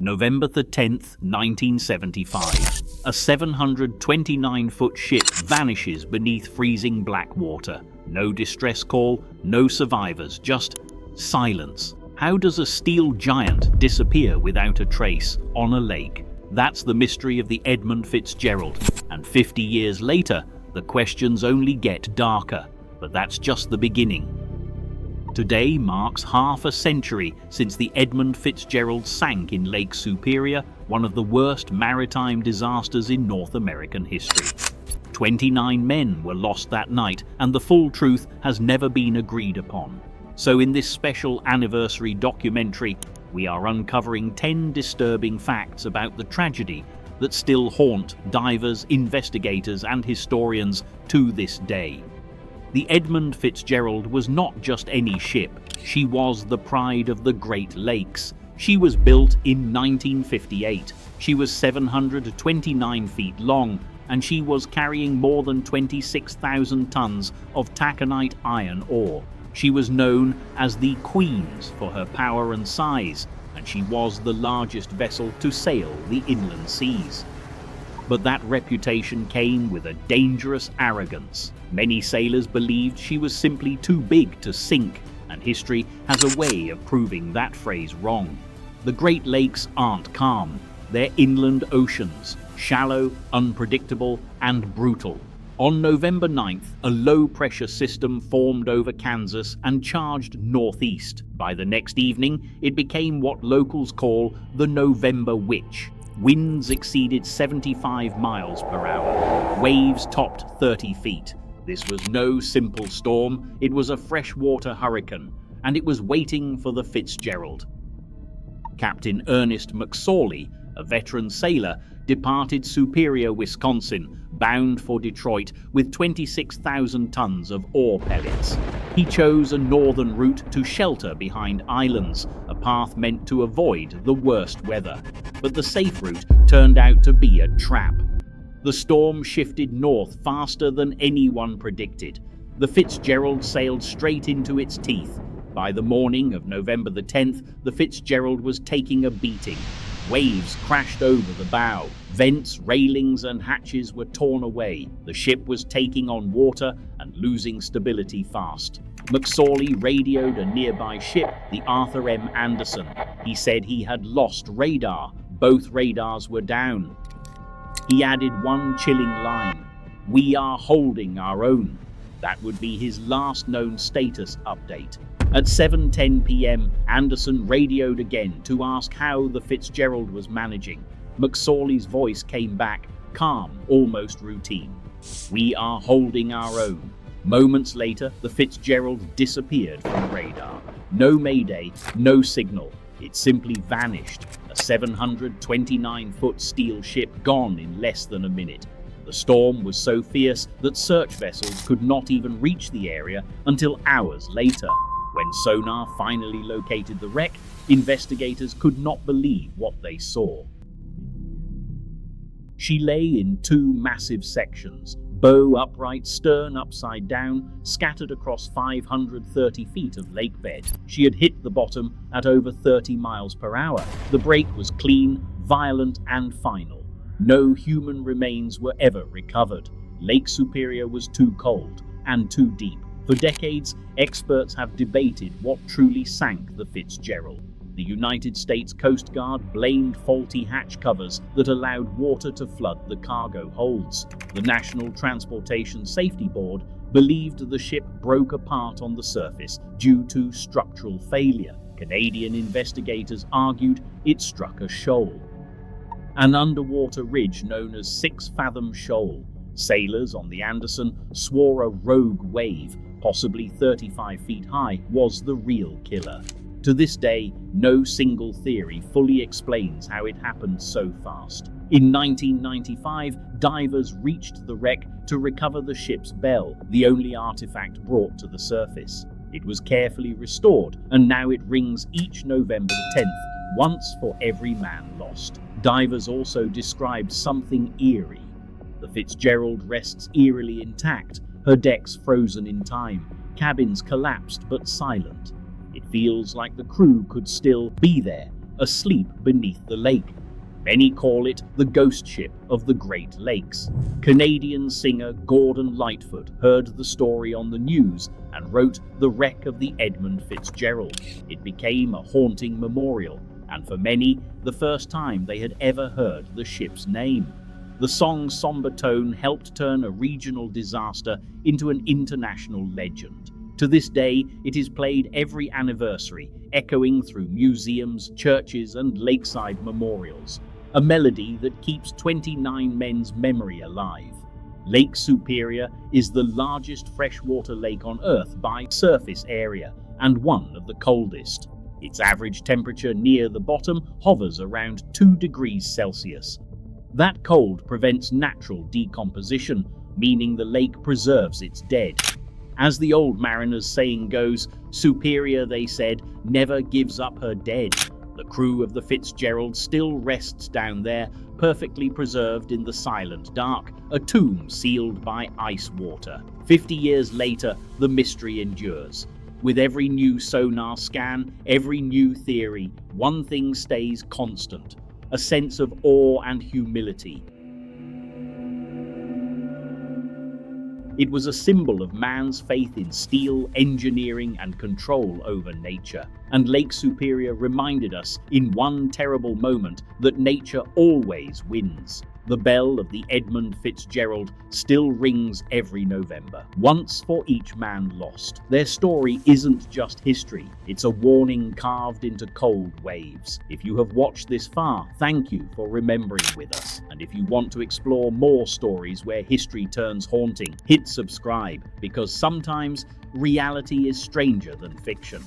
November the 10th, 1975. A 729-foot ship vanishes beneath freezing black water. No distress call, no survivors, just silence. How does a steel giant disappear without a trace on a lake? That's the mystery of the Edmund Fitzgerald. And 50 years later, the questions only get darker. But that's just the beginning. Today marks half a century since the Edmund Fitzgerald sank in Lake Superior, one of the worst maritime disasters in North American history. 29 men were lost that night, and the full truth has never been agreed upon. So in this special anniversary documentary, we are uncovering 10 disturbing facts about the tragedy that still haunt divers, investigators, and historians to this day. The Edmund Fitzgerald was not just any ship, she was the pride of the Great Lakes. She was built in 1958, she was 729 feet long, and she was carrying more than 26,000 tons of taconite iron ore. She was known as the Queens for her power and size, and she was the largest vessel to sail the inland seas. But that reputation came with a dangerous arrogance. Many sailors believed she was simply too big to sink, and history has a way of proving that phrase wrong. The Great Lakes aren't calm. They're inland oceans, shallow, unpredictable, and brutal. On November 9th, a low-pressure system formed over Kansas and charged northeast. By the next evening, it became what locals call the November Witch. Winds exceeded 75 miles per hour. Waves topped 30 feet. This was no simple storm, it was a freshwater hurricane, and it was waiting for the Fitzgerald. Captain Ernest McSorley, a veteran sailor, departed Superior, Wisconsin, bound for Detroit with 26,000 tons of ore pellets. He chose a northern route to shelter behind islands, a path meant to avoid the worst weather. But the safe route turned out to be a trap. The storm shifted north faster than anyone predicted. The Fitzgerald sailed straight into its teeth. By the morning of November the 10th, the Fitzgerald was taking a beating. Waves crashed over the bow. Vents, railings, and hatches were torn away. The ship was taking on water and losing stability fast. McSorley radioed a nearby ship, the Arthur M. Anderson. He said he had lost radar. Both radars were down. He added one chilling line: "We are holding our own." That would be his last known status update. At 7:10 p.m., Anderson radioed again to ask how the Fitzgerald was managing. McSorley's voice came back, calm, almost routine. "We are holding our own." Moments later, the Fitzgerald disappeared from radar. No mayday, no signal. It simply vanished. A 729-foot steel ship gone in less than a minute. The storm was so fierce that search vessels could not even reach the area until hours later. When sonar finally located the wreck, investigators could not believe what they saw. She lay in two massive sections, bow upright, stern upside down, scattered across 530 feet of lake bed. She had hit the bottom at over 30 miles per hour. The break was clean, violent, and final. No human remains were ever recovered. Lake Superior was too cold and too deep. For decades, experts have debated what truly sank the Fitzgerald. The United States Coast Guard blamed faulty hatch covers that allowed water to flood the cargo holds. The National Transportation Safety Board believed the ship broke apart on the surface due to structural failure. Canadian investigators argued it struck a shoal, an underwater ridge known as 6 Fathom Shoal. Sailors on the Anderson swore a rogue wave, possibly 35 feet high, was the real killer. To this day, no single theory fully explains how it happened so fast. In 1995, divers reached the wreck to recover the ship's bell, the only artifact brought to the surface. It was carefully restored, and now it rings each November the 10th, once for every man lost. Divers also described something eerie. The Fitzgerald rests eerily intact, her decks frozen in time, cabins collapsed but silent. It feels like the crew could still be there, asleep beneath the lake. Many call it the ghost ship of the Great Lakes. Canadian singer Gordon Lightfoot heard the story on the news and wrote The Wreck of the Edmund Fitzgerald. It became a haunting memorial, and for many, the first time they had ever heard the ship's name. The song's somber tone helped turn a regional disaster into an international legend. To this day, it is played every anniversary, echoing through museums, churches, and lakeside memorials. A melody that keeps 29 men's memory alive. Lake Superior is the largest freshwater lake on Earth by surface area and one of the coldest. Its average temperature near the bottom hovers around 2 degrees Celsius. That cold prevents natural decomposition, meaning the lake preserves its dead. As the old mariners' saying goes, Superior, they said, never gives up her dead. The crew of the Fitzgerald still rests down there, perfectly preserved in the silent dark, a tomb sealed by ice water. 50 years later, the mystery endures. With every new sonar scan, every new theory, one thing stays constant: a sense of awe and humility. It was a symbol of man's faith in steel, engineering, and control over nature. And Lake Superior reminded us, in one terrible moment, that nature always wins. The bell of the Edmund Fitzgerald still rings every November, once for each man lost. Their story isn't just history, it's a warning carved into cold waves. If you have watched this far, thank you for remembering with us. And if you want to explore more stories where history turns haunting, hit subscribe, because sometimes reality is stranger than fiction.